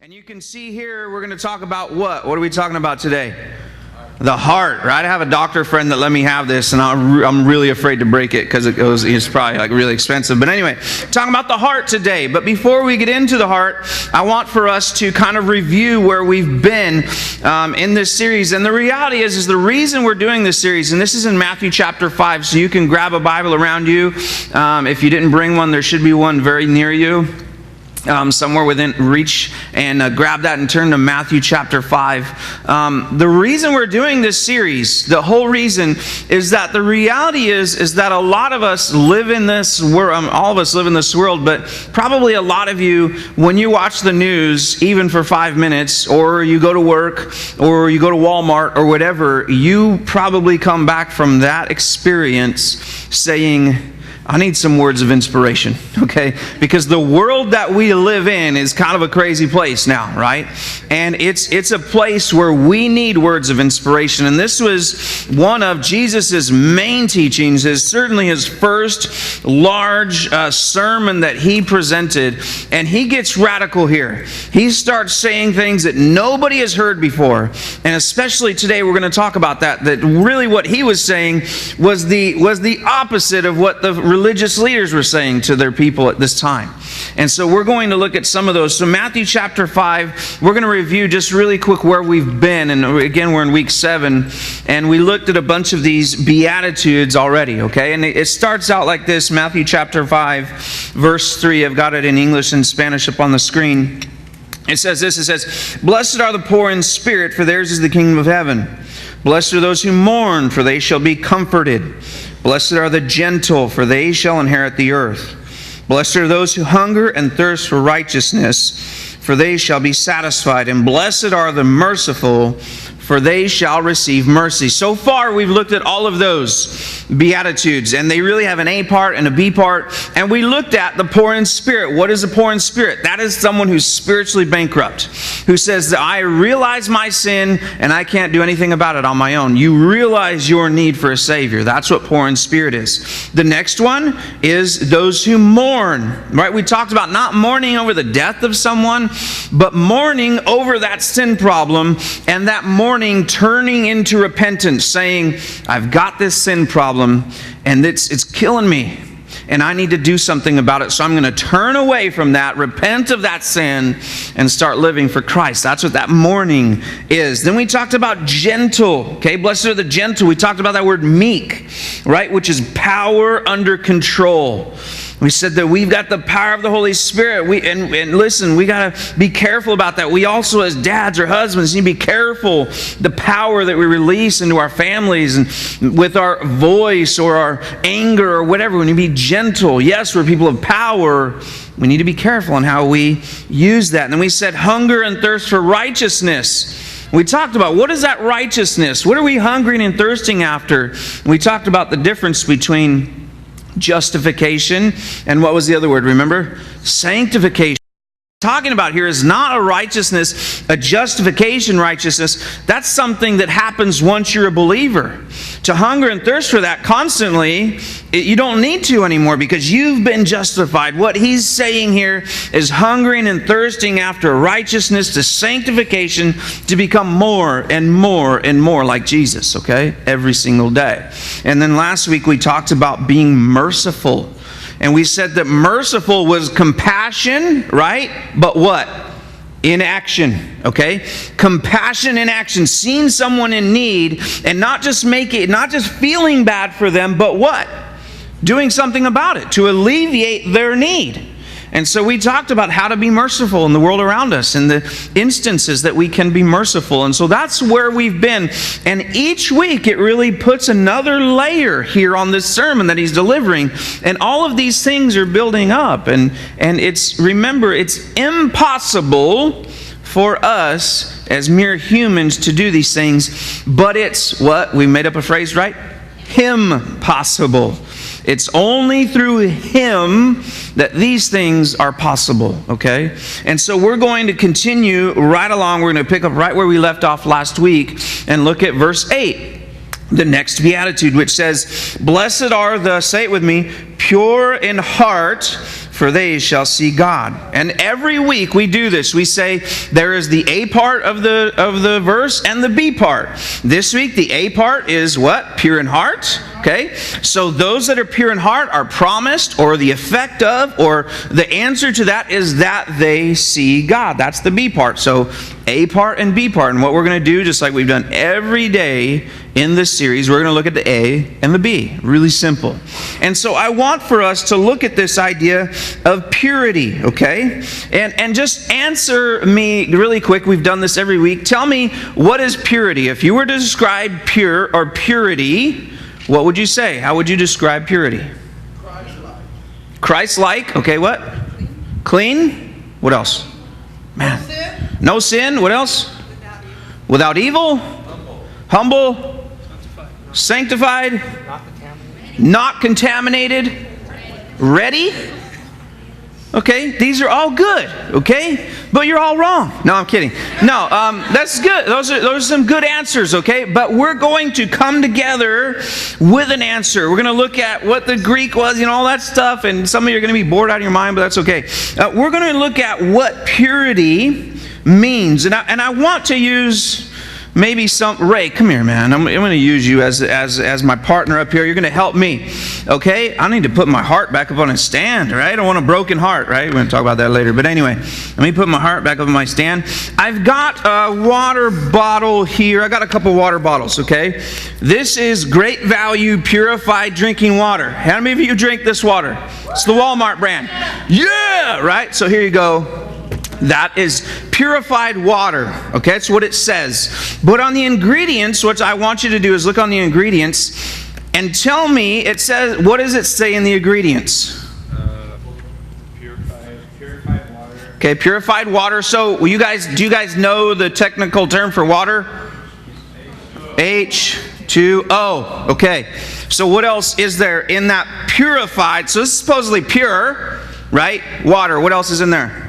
And you can see here, we're going to talk about what? What are we talking about today? The heart, right? I have a doctor friend that let me have this, and I'm really afraid to break it because it's probably like really expensive. But anyway, talking about the heart today. But before we get into the heart, I want for us to kind of review where we've been in this series. And the reality is the reason we're doing this series, and this is in Matthew chapter 5, so you can grab a Bible around you. If you didn't bring one, there should be one very near you. Somewhere within reach, and grab that and turn to Matthew chapter 5. The reason we're doing this series, the whole reason, is that the reality is that a lot of us live in this world, all of us live in this world, but probably a lot of you, when you watch the news, even for 5 minutes, or you go to work, or you go to Walmart, or whatever, you probably come back from that experience saying, I need some words of inspiration, okay? Because the world that we live in is kind of a crazy place now, right? And it's a place where we need words of inspiration. And this was one of Jesus' main teachings, certainly his first large sermon that he presented. And he gets radical here. He starts saying things that nobody has heard before. And especially today, we're going to talk about that really what he was saying was the opposite of what the religious leaders were saying to their people at this time. And so we're going to look at some of those. So Matthew chapter 5, we're going to review just really quick where we've been. And again, we're in week 7. And we looked at a bunch of these Beatitudes already, okay? And it starts out like this, Matthew chapter 5, verse 3. I've got it in English and Spanish up on the screen. It says this, it says, "Blessed are the poor in spirit, for theirs is the kingdom of heaven. Blessed are those who mourn, for they shall be comforted. Blessed are the gentle, for they shall inherit the earth. Blessed are those who hunger and thirst for righteousness, for they shall be satisfied. And blessed are the merciful, for they shall receive mercy." So far, we've looked at all of those Beatitudes, and they really have an A part and a B part. And we looked at the poor in spirit. What is a poor in spirit? That is someone who's spiritually bankrupt, who says that I realize my sin and I can't do anything about it on my own. You realize your need for a Savior. That's what poor in spirit is. The next one is those who mourn, right? We talked about not mourning over the death of someone, but mourning over that sin problem, and that mourning turning into repentance, saying, I've got this sin problem and it's killing me and I need to do something about it, so I'm going to turn away from that, repent of that sin, and start living for Christ. That's what that mourning is. Then we talked about gentle, okay? Blessed are the gentle. We talked about that word meek, right? Which is power under control. We said that we've got the power of the Holy Spirit. And listen, we got to be careful about that. We also, as dads or husbands, need to be careful the power that we release into our families and with our voice or our anger or whatever. We need to be gentle. Yes, we're people of power. We need to be careful on how we use that. And then we said hunger and thirst for righteousness. We talked about what is that righteousness? What are we hungering and thirsting after? We talked about the difference between justification and what was the other word? Remember? Sanctification. Talking about here is not a righteousness, a justification righteousness. That's something that happens once you're a believer. To hunger and thirst for that constantly, you don't need to anymore because you've been justified. What he's saying here is hungering and thirsting after righteousness to sanctification to become more and more and more like Jesus, okay? Every single day. And then last week we talked about being merciful. And we said that merciful was compassion, right? But what? In action, okay? Compassion in action. Seeing someone in need and not just feeling bad for them, but what? Doing something about it to alleviate their need. And so we talked about how to be merciful in the world around us and the instances that we can be merciful. And so that's where we've been. And each week it really puts another layer here on this sermon that he's delivering. And all of these things are building up. And remember, it's impossible for us as mere humans to do these things. But it's what? We made up a phrase, right? Him possible. It's only through Him that these things are possible, okay? And so we're going to continue right along. We're going to pick up right where we left off last week and look at verse 8. The next beatitude, which says, "Blessed are the," say it with me, "pure in heart, for they shall see God. And every week we do this. We say there is the A part of the verse and the B part. This week the A part is what? Pure in heart. Okay? So those that are pure in heart are promised, or the effect of, or the answer to that is that they see God. That's the B part. So A part and B part. And what we're going to do, just like we've done every day in this series, we're going to look at the A and the B. Really simple. And so I want for us to look at this idea of purity, okay? And just answer me really quick. We've done this every week. Tell me, what is purity? If you were to describe pure or purity, what would you say? How would you describe purity? Christ-like. Christ-like. Okay, what? Clean. What else? Man. No sin. No sin. What else? Without evil. Without evil. Humble. Sanctified. Not contaminated. Ready. Okay, these are all good, okay? But you're all wrong. No, I'm kidding. No, that's good. Those are some good answers, okay? But we're going to come together with an answer. We're going to look at what the Greek was, all that stuff, and some of you are going to be bored out of your mind, but that's okay. We're going to look at what purity means. And I want to use maybe Ray, come here, man. I'm going to use you as my partner up here. You're going to help me, okay? I need to put my heart back up on a stand, right? I don't want a broken heart, right? We're going to talk about that later. But anyway, let me put my heart back up on my stand. I've got a water bottle here. I got a couple water bottles, okay? This is Great Value Purified Drinking Water. How many of you drink this water? It's the Walmart brand. Yeah, right? So here you go. That is purified water. Okay, that's what it says. But on the ingredients, what I want you to do is look on the ingredients and tell me, it says, what does it say in the ingredients? Purified water. Okay, purified water. So do you guys know the technical term for water? H2O. Okay, so what else is there in that purified? So this is supposedly pure, right? Water. What else is in there?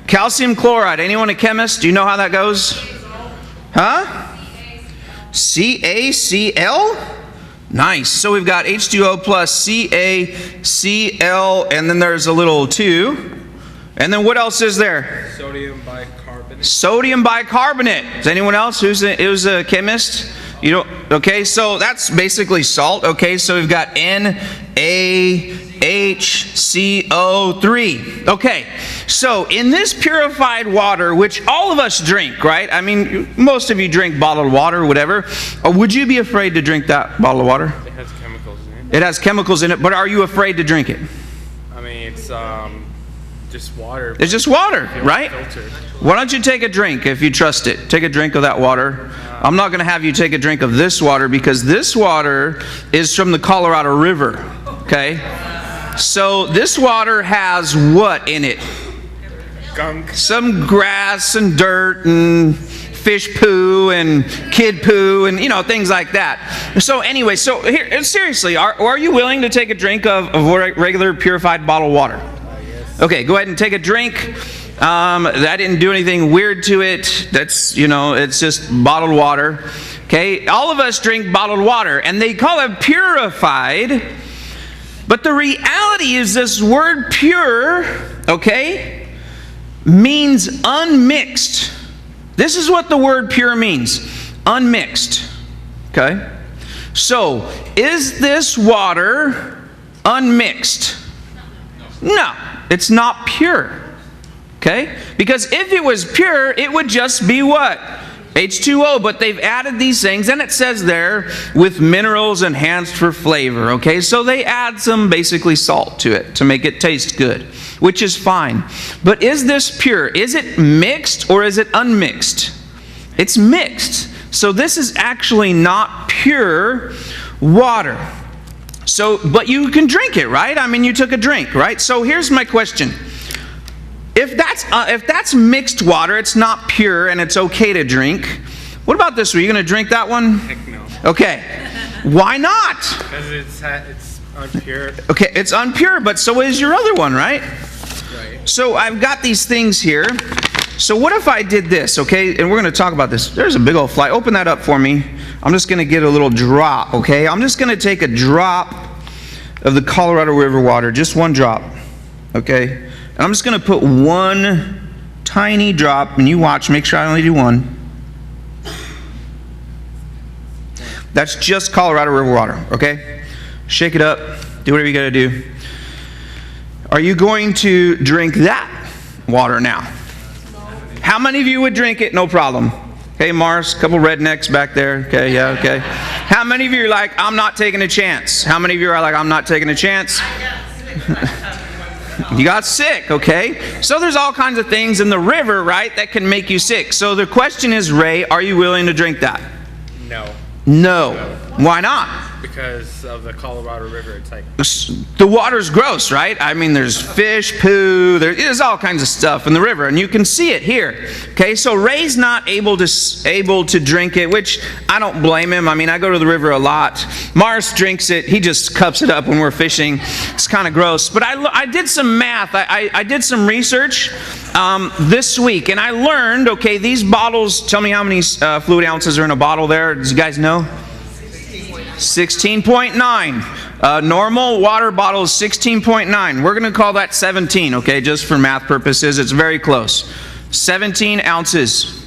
Calcium chloride. Anyone a chemist? Do you know how that goes? Huh? CaCl? Nice. So we've got H2O plus CaCl, and then there's a little 2. And then what else is there? Sodium bicarbonate. Sodium bicarbonate. Is anyone else who's a chemist? You don't? Okay, so that's basically salt. Okay, so we've got NaHCO3. Okay, so in this purified water, which all of us drink, right? I mean, most of you drink bottled water or whatever. Would you be afraid to drink that bottle of water? It has chemicals in it. It has chemicals in it, but are you afraid to drink it? I mean, it's just water. It's just water, right? Filtered. Why don't you take a drink if you trust it? Take a drink of that water. I'm not going to have you take a drink of this water because this water is from the Colorado River. Okay? So this water has what in it? Gunk. Some grass and dirt and fish poo and kid poo and things like that. So anyway, so here, seriously, are you willing to take a drink of regular purified bottled water? Yes. Okay, go ahead and take a drink. That didn't do anything weird to it. That's, it's just bottled water. Okay, all of us drink bottled water, and they call it purified. But the reality is this word pure, okay, means unmixed. This is what the word pure means, unmixed. Okay, so is this water unmixed? No, it's not pure. Okay? Because if it was pure, it would just be what? H2O. But they've added these things, and it says there, with minerals enhanced for flavor. Okay? So they add some basically salt to it to make it taste good, which is fine. But is this pure? Is it mixed or is it unmixed? It's mixed. So this is actually not pure water. So, but you can drink it, right? I mean, you took a drink, right? So here's my question. If that's mixed water, it's not pure and it's okay to drink. What about this one? Are you going to drink that one? Heck no. Okay. Why not? Because it's unpure. Okay, it's unpure, but so is your other one, right? Right. So I've got these things here. So what if I did this, okay? And we're going to talk about this. There's a big old fly. Open that up for me. I'm just going to get a little drop, okay? I'm just going to take a drop of the Colorado River water, just one drop. Okay? And I'm just going to put one tiny drop, and you watch, make sure I only do one. That's just Colorado River water, okay? Shake it up, do whatever you got to do. Are you going to drink that water now? How many of you would drink it? No problem. Okay, Mars, a couple rednecks back there. Okay, yeah, okay. How many of you are like, I'm not taking a chance? How many of you are like, I'm not taking a chance? You got sick, okay? So there's all kinds of things in the river, right, that can make you sick. So the question is, Ray, are you willing to drink that? No. No. Why not? Because of the Colorado River, it's like... The water's gross, right? I mean, there's fish, poo, there's all kinds of stuff in the river, and you can see it here. Okay, so Ray's not able to drink it, which I don't blame him. I mean, I go to the river a lot. Mars drinks it. He just cups it up when we're fishing. It's kind of gross. But I did some math. I did some research this week, and I learned, okay, these bottles, tell me how many fluid ounces are in a bottle there. Do you guys know? 16.9. Normal water bottle is 16.9. We're going to call that 17, okay, just for math purposes. It's very close. 17 ounces.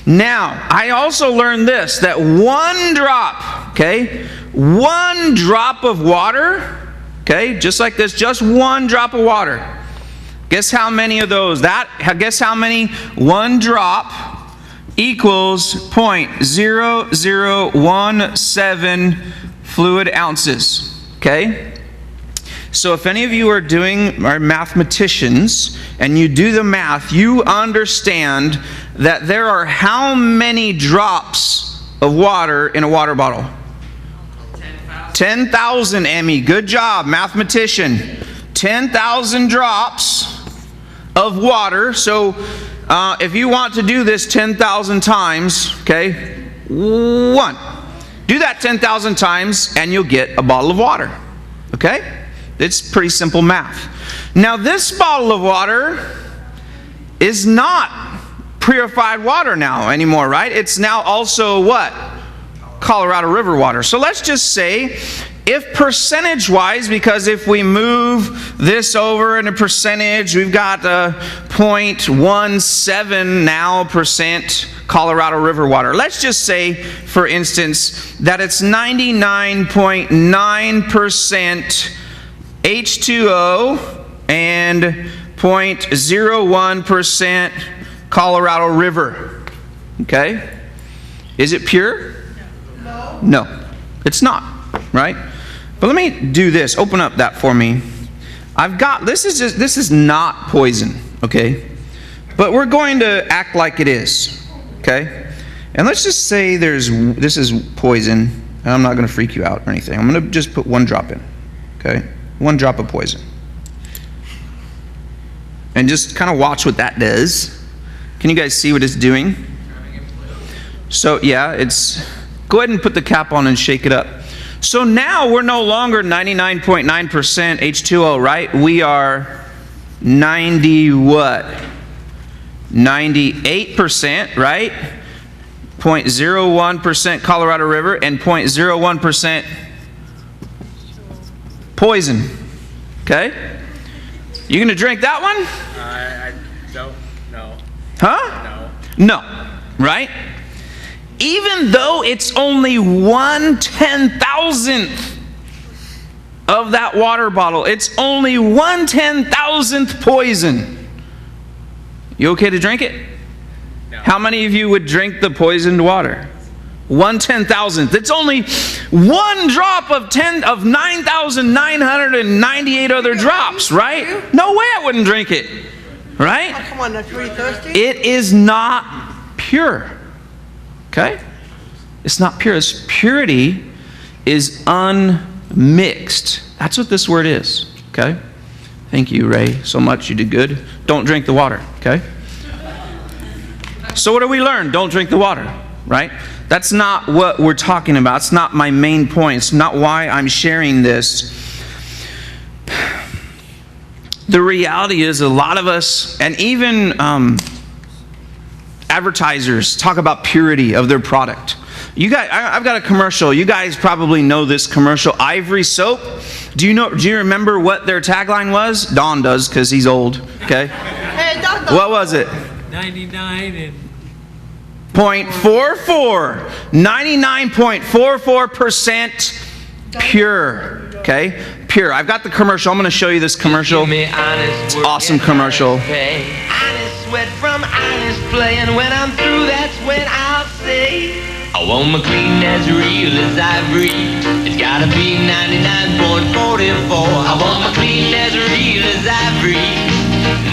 Now, I also learned this, that one drop, okay, one drop of water, okay, just like this, just one drop of water. Guess how many of those? Guess how many one drop equals 0.0017 fluid ounces. Okay? So if any of you are mathematicians and you do the math, you understand that there are how many drops of water in a water bottle? 10,000, Emmy. Good job, mathematician. 10,000 drops of water. So if you want to do this 10,000 times, okay, one. Do that 10,000 times and you'll get a bottle of water. Okay? It's pretty simple math. Now this bottle of water is not purified water now anymore, right? It's now also what? Colorado River water. So let's just say, if percentage-wise, because if we move this over in a percentage, we've got 0.17 now percent Colorado River water. Let's just say, for instance, that it's 99.9% H2O and 0.01% Colorado River. Okay? Is it pure? No. No, it's not, right? But let me do this. Open up that for me. I've got, this is not poison, okay? But we're going to act like it is, okay? And let's just say this is poison, and I'm not going to freak you out or anything. I'm going to just put one drop in, okay? One drop of poison. And just kind of watch what that does. Can you guys see what it's doing? So, yeah, go ahead and put the cap on and shake it up. So now we're no longer 99.9% H2O, right? We are 98%, right? 0.01% Colorado River and 0.01% poison. Okay? You gonna drink that one? I don't know. Huh? No. No, right? Even though it's only 1/10,000th of that water bottle, it's only 1/10,000th poison. You okay to drink it? No. How many of you would drink the poisoned water? 1/10,000th. It's only one drop of 9,998 other drops, right? No way I wouldn't drink it, right? Oh, come on, that's really thirsty. It is not pure. Okay? It's not pure. Its purity is unmixed. That's what this word is. Okay? Thank you, Ray, so much. You did good. Don't drink the water. Okay? So what do we learn? Don't drink the water. Right? That's not what we're talking about. It's not my main point. It's not why I'm sharing this. The reality is a lot of us, and even advertisers, talk about purity of their product. You guys, I've got a commercial. You guys probably know this commercial. Ivory soap. Do you remember what their tagline was? Don does, because he's old. Okay. Hey, doctor. What was it? 99 and 0.44. 99.44% pure. Okay? Pure. I've got the commercial. I'm going to show you this commercial. It's Awesome commercial. Honest sweat from honest play, and when I'm through, that's when I'll say, I want my clean as real as ivory. It's gotta be 99.44. I want my clean as real as ivory.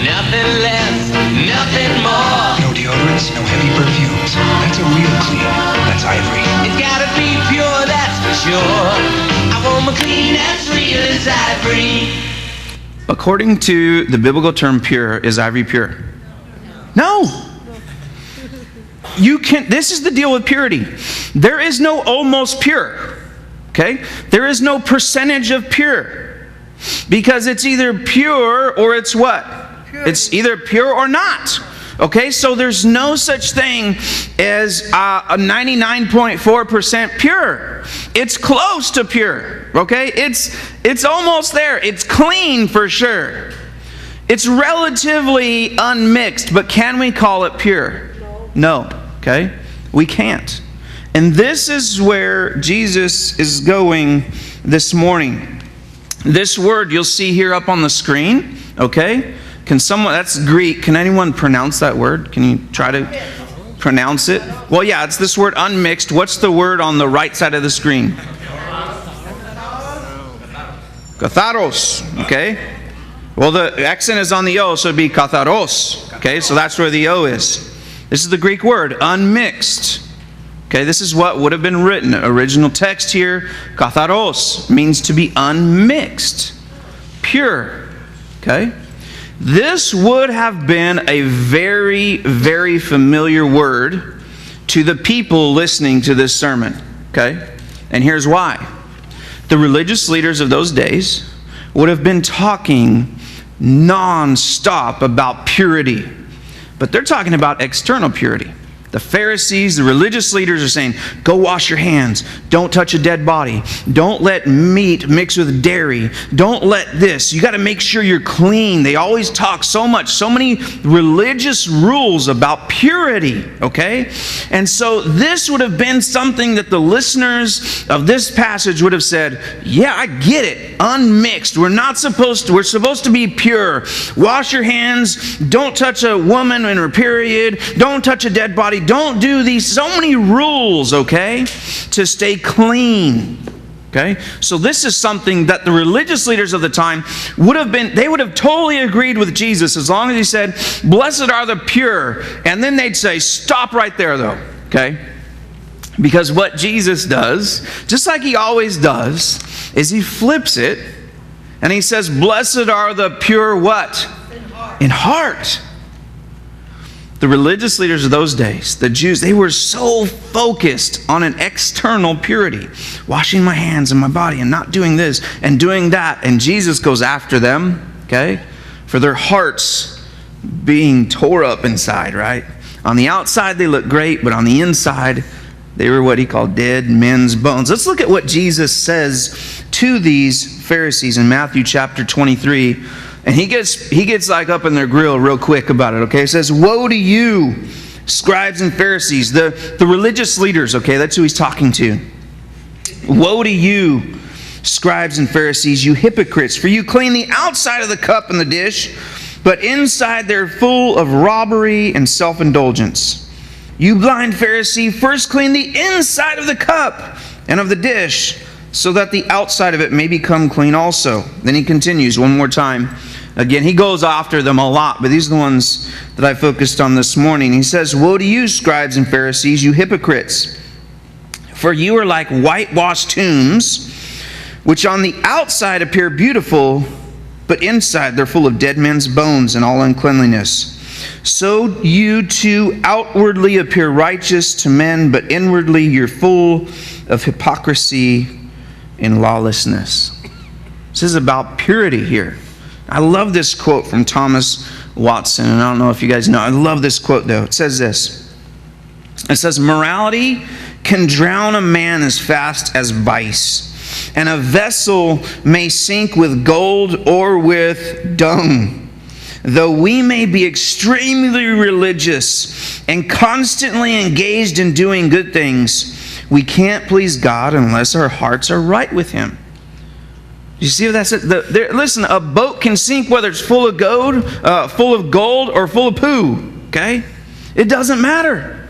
Nothing less, nothing more. No deodorants, no heavy perfumes. That's a real clean. That's ivory. It's gotta be pure, that's for sure. I want my clean as real as ivory. According to the biblical term pure, is ivory pure? No. This is the deal with purity. There is no almost pure. Okay? There is no percentage of pure. Because it's either pure or it's what? Purity. It's either pure or not. Okay? So there's no such thing as a 99.4% pure. It's close to pure. Okay? It's almost there. It's clean for sure. It's relatively unmixed, but can we call it pure? No. Okay? We can't. And this is where Jesus is going this morning. This word you'll see here up on the screen. Okay? That's Greek. Can anyone pronounce that word? Can you try to pronounce it? Well, yeah, it's this word unmixed. What's the word on the right side of the screen? Katharos. Okay? Well, the accent is on the O, so it'd be katharos. Okay? So that's where the O is. This is the Greek word, unmixed. Okay, this is what would have been written. Original text here, katharos, means to be unmixed, pure. Okay? This would have been a very, very familiar word to the people listening to this sermon. Okay? And here's why. The religious leaders of those days would have been talking non-stop about purity. But they're talking about external purity. The Pharisees, the religious leaders are saying, go wash your hands. Don't touch a dead body. Don't let meat mix with dairy. Don't let this. You got to make sure you're clean. They always talk so many religious rules about purity, okay? And so this would have been something that the listeners of this passage would have said, yeah, I get it. Unmixed. We're supposed to be pure. Wash your hands. Don't touch a woman in her period. Don't touch a dead body. Don't do these, so many rules, okay, to stay clean. Okay? So this is something that the religious leaders of the time would have totally agreed with Jesus as long as he said, blessed are the pure. And then they'd say, stop right there though. Okay? Because what Jesus does, just like he always does, is he flips it and he says, blessed are the pure what? In heart. The religious leaders of those days, the Jews, they were so focused on an external purity. Washing my hands and my body and not doing this and doing that. And Jesus goes after them, okay, for their hearts being tore up inside, right? On the outside, they look great, but on the inside, they were what he called dead men's bones. Let's look at what Jesus says to these Pharisees in Matthew chapter 23. And he gets like up in their grill real quick about it, okay? He says, woe to you, scribes and Pharisees, the religious leaders, okay? That's who he's talking to. Woe to you, scribes and Pharisees, you hypocrites, for you clean the outside of the cup and the dish, but inside they're full of robbery and self-indulgence. You blind Pharisee, first clean the inside of the cup and of the dish, so that the outside of it may become clean also. Then he continues one more time. Again, he goes after them a lot, but these are the ones that I focused on this morning. He says, woe to you, scribes and Pharisees, you hypocrites! For you are like whitewashed tombs, which on the outside appear beautiful, but inside they're full of dead men's bones and all uncleanliness. So you too outwardly appear righteous to men, but inwardly you're full of hypocrisy and lawlessness. This is about purity here. I love this quote from Thomas Watson, and I don't know if you guys know. I love this quote though. It says this. It says, morality can drown a man as fast as vice. and a vessel may sink with gold or with dung. Though we may be extremely religious and constantly engaged in doing good things, we can't please God unless our hearts are right with Him. You see what that's it? Listen, a boat can sink whether it's full of gold or full of poo. Okay? It doesn't matter.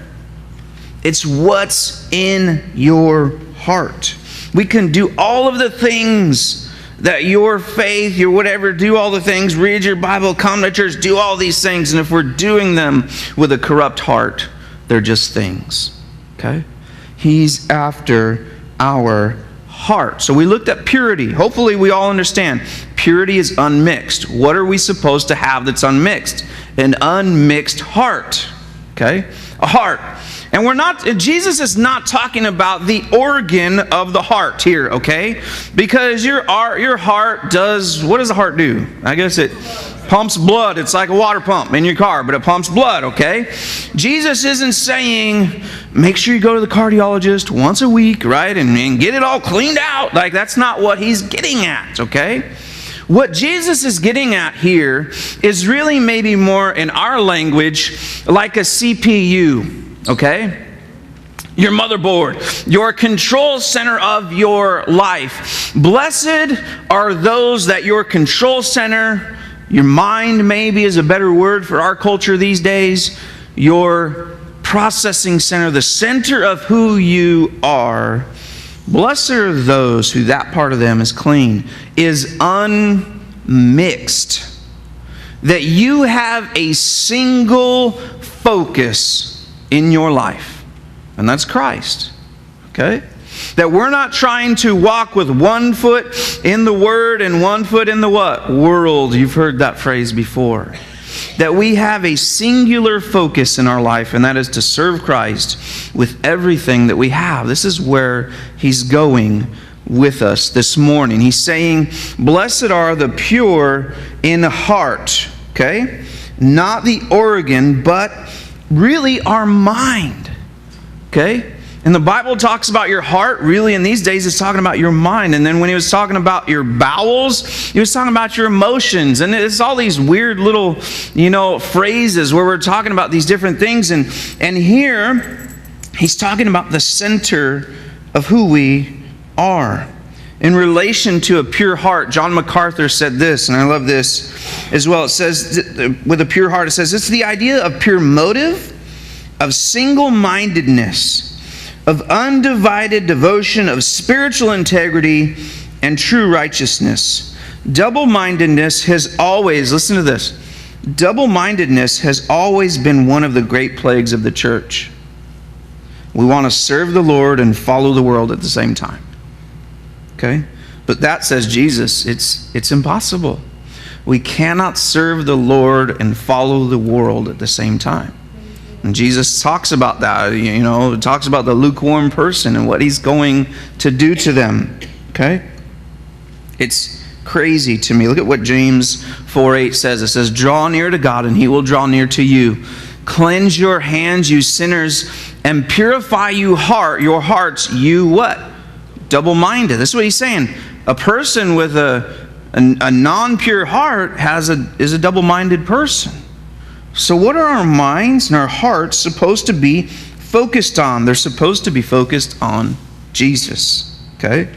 It's what's in your heart. We can do all of the things that your faith, your whatever, do all the things, read your Bible, come to church, do all these things. And if we're doing them with a corrupt heart, they're just things. Okay? He's after our heart. So we looked at purity. Hopefully we all understand. Purity is unmixed. What are we supposed to have that's unmixed? An unmixed heart. Okay? A heart. And Jesus is not talking about the organ of the heart here, okay? Because your heart does, what does the heart do? I guess it pumps blood. It's like a water pump in your car, but it pumps blood, okay? Jesus isn't saying, make sure you go to the cardiologist once a week, right? And get it all cleaned out. Like, that's not what He's getting at, okay? What Jesus is getting at here is really maybe more in our language like a CPU. Okay? Your motherboard, your control center of your life. Blessed are those that your control center, your mind maybe is a better word for our culture these days, your processing center, the center of who you are. Blessed are those who that part of them is clean, is unmixed. That you have a single focus in your life, and that's Christ. Okay? That we're not trying to walk with one foot in the Word and one foot in the what? World. You've heard that phrase before. That we have a singular focus in our life, and that is to serve Christ with everything that we have. This is where He's going with us this morning. He's saying, blessed are the pure in heart. Okay? Not the organ, but really our mind. Okay? And the Bible talks about your heart. Really, in these days, it's talking about your mind. And then when He was talking about your bowels, He was talking about your emotions. And it's all these weird little, phrases where we're talking about these different things. And here, He's talking about the center of who we are. In relation to a pure heart, John MacArthur said this, and I love this as well. It says, with a pure heart, it says, it's the idea of pure motive, of single-mindedness, of undivided devotion, of spiritual integrity, and true righteousness. Double-mindedness has always, listen to this, double-mindedness has always been one of the great plagues of the church. We want to serve the Lord and follow the world at the same time. Okay? But that, says Jesus, it's impossible. We cannot serve the Lord and follow the world at the same time. And Jesus talks about that, talks about the lukewarm person and what He's going to do to them. Okay? It's crazy to me. Look at what James 4:8 says. It says, draw near to God and He will draw near to you. Cleanse your hands, you sinners, and purify your hearts, you what? Double-minded. This is what He's saying. A person with a non-pure heart is a double-minded person. So what are our minds and our hearts supposed to be focused on? They're supposed to be focused on Jesus. Okay?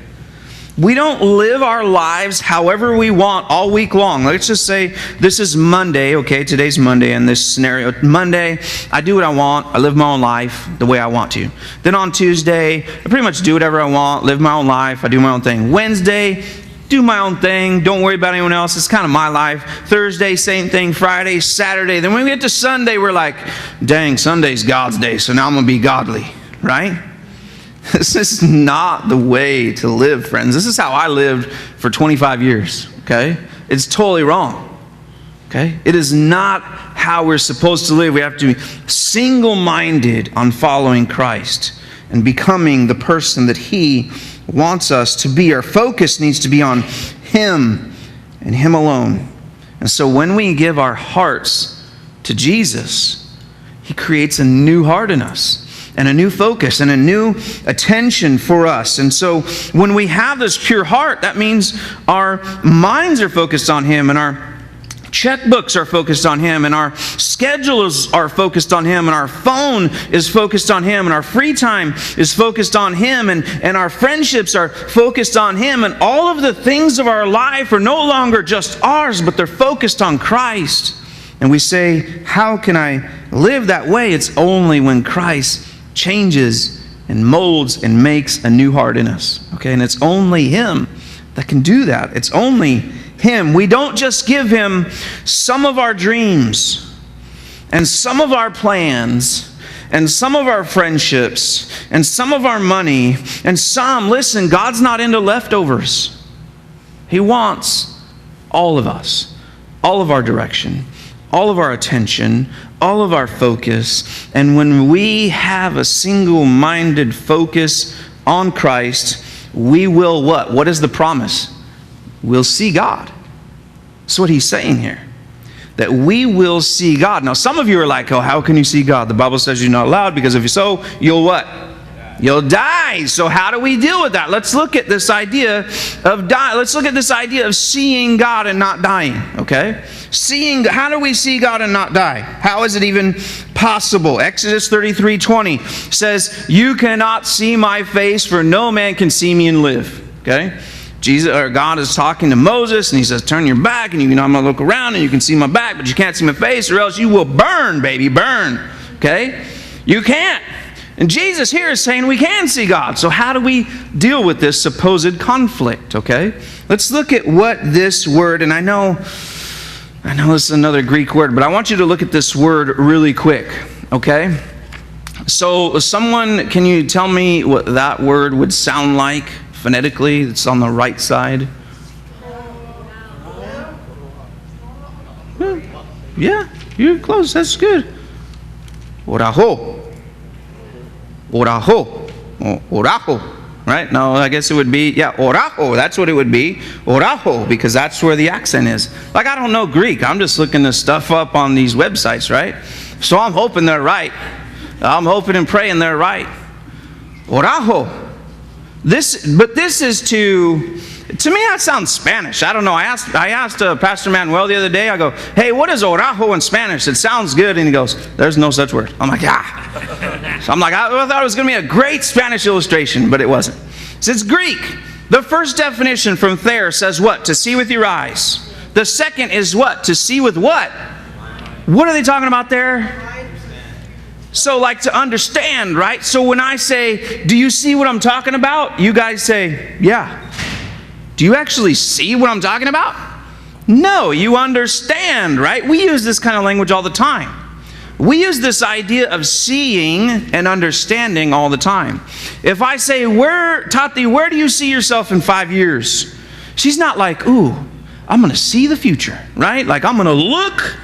We don't live our lives however we want all week long. Let's just say this is Monday, okay? Today's Monday in this scenario. Monday, I do what I want. I live my own life the way I want to. Then on Tuesday, I pretty much do whatever I want, live my own life. I do my own thing. Wednesday, do my own thing. Don't worry about anyone else. It's kind of my life. Thursday, same thing. Friday, Saturday. Then when we get to Sunday, we're like, dang, Sunday's God's day, so now I'm going to be godly, right? This is not the way to live, friends. This is how I lived for 25 years, okay? It's totally wrong, okay? It is not how we're supposed to live. We have to be single-minded on following Christ and becoming the person that He wants us to be. Our focus needs to be on Him and Him alone. And so when we give our hearts to Jesus, He creates a new heart in us. and a new focus and a new attention for us. And so when we have this pure heart, that means our minds are focused on Him, and our checkbooks are focused on Him, and our schedules are focused on Him, and our phone is focused on Him, and our free time is focused on Him, and our friendships are focused on Him, and all of the things of our life are no longer just ours, but they're focused on Christ. And we say, how can I live that way? It's only when Christ changes and molds and makes a new heart in us. Okay, and it's only Him that can do that. It's only Him. We don't just give Him some of our dreams and some of our plans and some of our friendships and some of our money and some. Listen, God's not into leftovers. He wants all of us, all of our direction, all of our attention, all of our focus. And when we have a single-minded focus on Christ, we will what? What is the promise? We'll see God. That's what He's saying here. That we will see God. Now, some of you are like, oh, how can you see God? The Bible says you're not allowed, because if so, you'll what? You'll die. So how do we deal with that? Let's look at this idea of Let's look at this idea of seeing God and not dying, okay? How do we see God and not die? How is it even possible? Exodus 33:20 says, you cannot see my face, for no man can see me and live, okay? God is talking to Moses, and He says, turn your back, and I'm going to look around, and you can see my back, but you can't see my face, or else you will burn, baby, burn, okay? You can't. And Jesus here is saying we can see God. So how do we deal with this supposed conflict, okay? Let's look at what this word, and I know this is another Greek word, but I want you to look at this word really quick, okay? So someone, can you tell me what that word would sound like phonetically? It's on the right side. Yeah, you're close. That's good. Orajo. Orajo. Orajo. Right? No, I guess it would be, orajo. That's what it would be. Orajo, because that's where the accent is. Like, I don't know Greek. I'm just looking this stuff up on these websites, right? So I'm hoping they're right. I'm hoping and praying they're right. Orajo. This is to me that sounds Spanish. I don't know. I asked Pastor Manuel the other day. I go, hey, what is orajo in Spanish? It sounds good. And he goes, there's no such word. I'm like, So I'm like, I thought it was going to be a great Spanish illustration, but it wasn't. So it's Greek. The first definition from Thayer says what? To see with your eyes. The second is what? To see with what? What are they talking about there? So like to understand, right? So when I say, do you see what I'm talking about? You guys say, yeah. Do you actually see what I'm talking about? No, you understand, right? We use this kind of language all the time. We use this idea of seeing and understanding all the time. If I say, Tati, where do you see yourself in 5 years? She's not like, ooh, I'm going to see the future, right? Like I'm going to look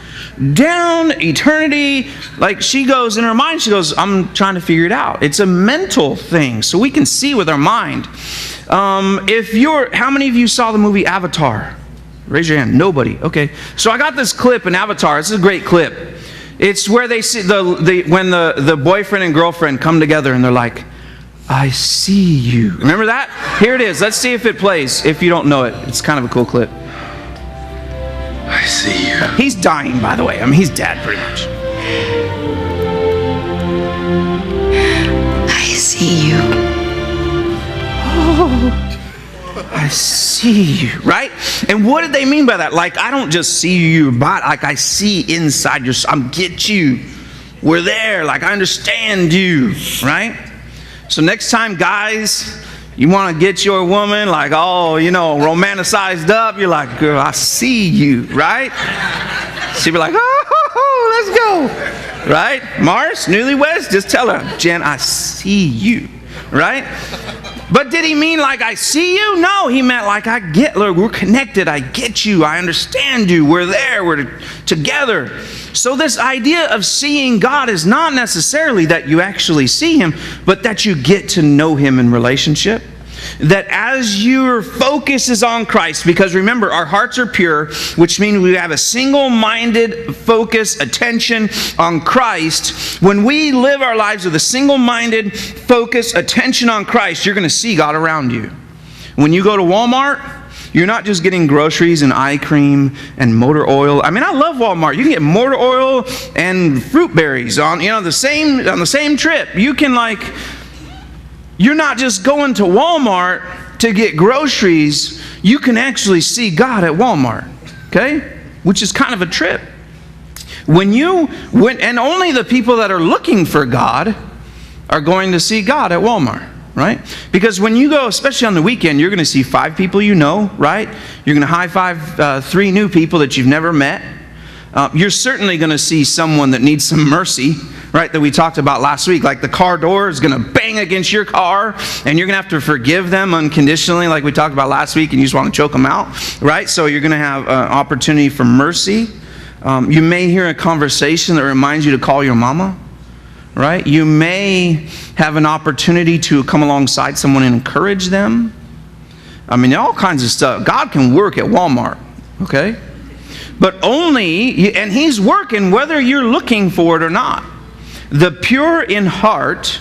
down eternity. Like she goes, in her mind, she goes, I'm trying to figure it out. It's a mental thing, so we can see with our mind. How many of you saw the movie Avatar? Raise your hand. Nobody. Okay. So I got this clip in Avatar. This is a great clip. It's where they see when the boyfriend and girlfriend come together and they're like, I see you. Remember that? Here it is. Let's see if it plays. If you don't know it, it's kind of a cool clip. I see you. He's dying, by the way. I mean, he's dead pretty much. I see you. Oh, I see you, right? And what did they mean by that? Like, I don't just see you, but like I see inside your, I get you. We're there. Like, I understand you, right? So next time, guys, you want to get your woman like, romanticized up, you're like, girl, I see you, right? She'll be like, oh, let's go, right? Mars, newlyweds, just tell her, Jen, I see you, right? But did he mean like, I see you? No, he meant like, look, we're connected, I get you, I understand you, we're there, we're together. So this idea of seeing God is not necessarily that you actually see Him, but that you get to know Him in relationship. that as your focus is on Christ, because remember, our hearts are pure, which means we have a single-minded focus, attention on Christ. When we live our lives with a single-minded focus, attention on Christ, you're going to see God around you. When you go to Walmart, you're not just getting groceries and eye cream and motor oil. I mean, I love Walmart. You can get motor oil and fruit berries on the same trip. You can you're not just going to Walmart to get groceries. You can actually see God at Walmart, okay? Which is kind of a trip. And only the people that are looking for God are going to see God at Walmart. Right? Because when you go, especially on the weekend, you're going to see 5 people you know, right? You're going to high five 3 new people that you've never met. You're certainly going to see someone that needs some mercy, right, that we talked about last week. Like the car door is going to bang against your car, and you're going to have to forgive them unconditionally, like we talked about last week, and you just want to choke them out, right? So you're going to have an opportunity for mercy. You may hear a conversation that reminds you to call your mama. Right? You may have an opportunity to come alongside someone and encourage them. I mean, all kinds of stuff. God can work at Walmart, okay? But and He's working whether you're looking for it or not. The pure in heart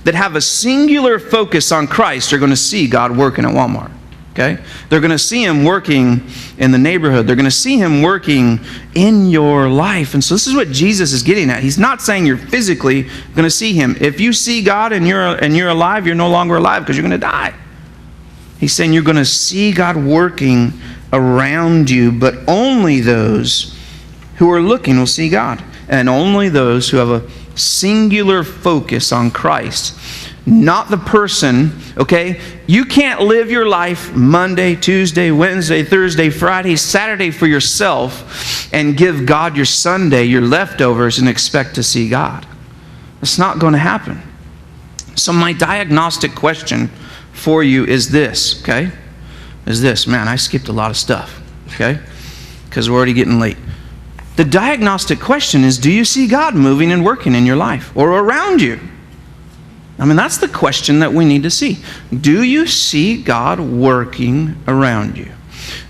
that have a singular focus on Christ are going to see God working at Walmart. Okay? They're going to see Him working in the neighborhood. They're going to see Him working in your life. And so this is what Jesus is getting at. He's not saying you're physically going to see Him. If you see God and you're alive, you're no longer alive because you're going to die. He's saying you're going to see God working around you, but only those who are looking will see God. And only those who have a singular focus on Christ. Not the person, okay? You can't live your life Monday, Tuesday, Wednesday, Thursday, Friday, Saturday for yourself and give God your Sunday, your leftovers, and expect to see God. It's not going to happen. So my diagnostic question for you is this, okay? Man, I skipped a lot of stuff, okay? Because we're already getting late. The diagnostic question is, do you see God moving and working in your life or around you? I mean, that's the question that we need to see. Do you see God working around you?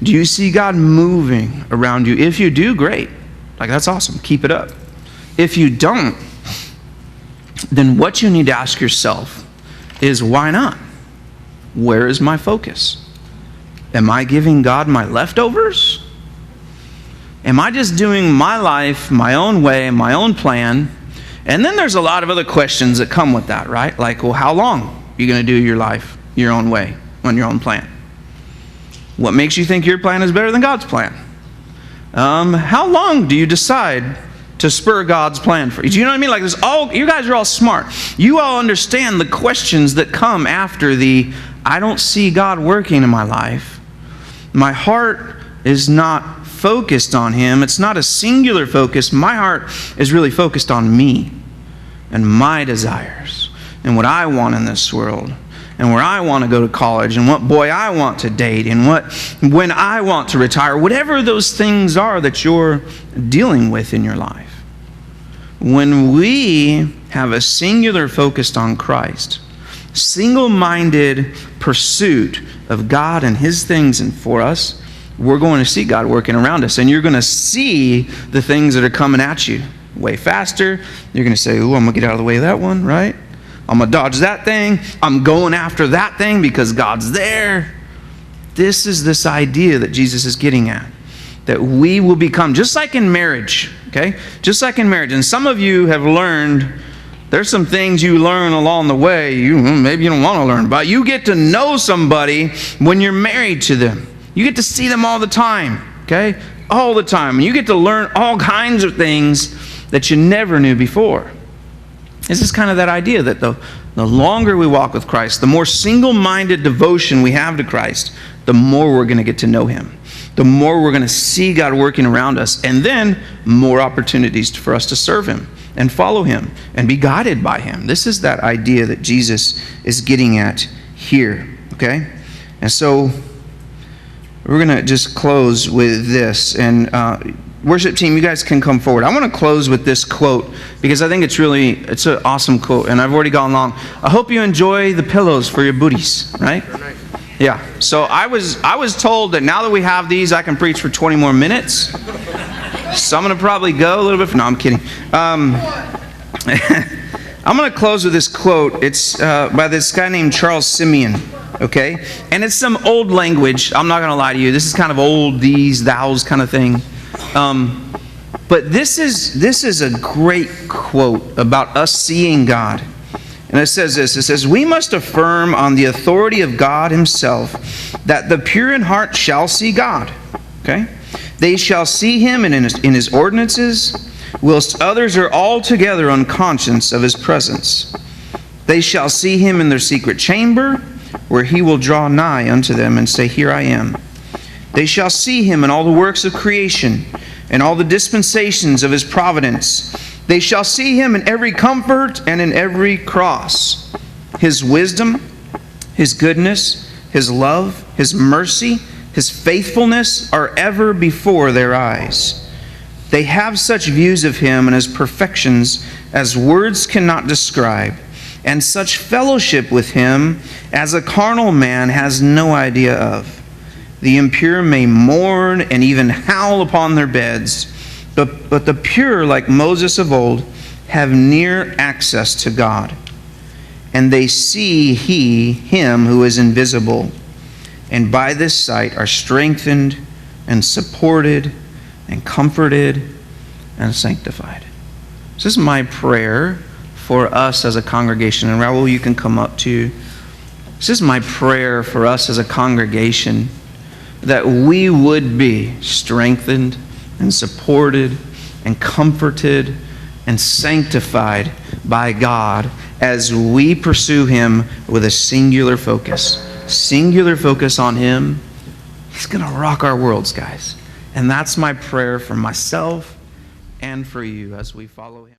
Do you see God moving around you? If you do, great. That's awesome. Keep it up. If you don't, then what you need to ask yourself is, why not? Where is my focus? Am I giving God my leftovers? Am I just doing my life my own way, my own plan? And then there's a lot of other questions that come with that, right? Like, well, how long are you going to do your life your own way, on your own plan? What makes you think your plan is better than God's plan? How long do you decide to spur God's plan for you? Do you know what I mean? You guys are all smart. You all understand the questions that come after I don't see God working in my life. My heart is not focused on Him. It's not a singular focus. My heart is really focused on me and my desires and what I want in this world and where I want to go to college and what boy I want to date and when I want to retire, whatever those things are that you're dealing with in your life. When we have a singular focus on Christ, single-minded pursuit of God and His things and for us, we're going to see God working around us. And you're going to see the things that are coming at you way faster. You're going to say, ooh, I'm going to get out of the way of that one, right? I'm going to dodge that thing. I'm going after that thing because God's there. This is this idea that Jesus is getting at. That we will become, just like in marriage, okay? Just like in marriage. And some of you have learned, there's some things you learn along the way maybe you don't want to learn about. You get to know somebody when you're married to them. You get to see them all the time, okay? All the time. And you get to learn all kinds of things that you never knew before. This is kind of that idea that the longer we walk with Christ, the more single-minded devotion we have to Christ, the more we're going to get to know Him. The more we're going to see God working around us. And then more opportunities for us to serve Him and follow Him and be guided by Him. This is that idea that Jesus is getting at here, okay? And so we're going to just close with this. And Worship team, you guys can come forward. I want to close with this quote because I think it's an awesome quote, and I've already gone long. I hope you enjoy the pillows for your booties, right? Yeah. So I was told that now that we have these, I can preach for 20 more minutes. So I'm going to probably go a little bit. No, I'm kidding. I'm going to close with this quote. It's by this guy named Charles Simeon. Okay? And it's some old language. I'm not going to lie to you. This is kind of old, these, thous kind of thing. But this is a great quote about us seeing God. And it says this. It says, "We must affirm on the authority of God himself that the pure in heart shall see God." Okay? "They shall see him in his ordinances, whilst others are altogether unconscious of his presence. They shall see him in their secret chamber, where he will draw nigh unto them and say, Here I am. They shall see him in all the works of creation, and all the dispensations of his providence. They shall see him in every comfort and in every cross. His wisdom, his goodness, his love, his mercy, his faithfulness are ever before their eyes. They have such views of him and his perfections as words cannot describe, and such fellowship with him as a carnal man has no idea of. The impure may mourn and even howl upon their beds, but the pure, like Moses of old, have near access to God. And they see him who is invisible, and by this sight are strengthened and supported and comforted and sanctified." This is my prayer for us as a congregation. And Raul, you can come up too. This is my prayer for us as a congregation, that we would be strengthened and supported and comforted and sanctified by God as we pursue him with a singular focus. Singular focus on him. He's going to rock our worlds, guys. And that's my prayer for myself and for you as we follow him.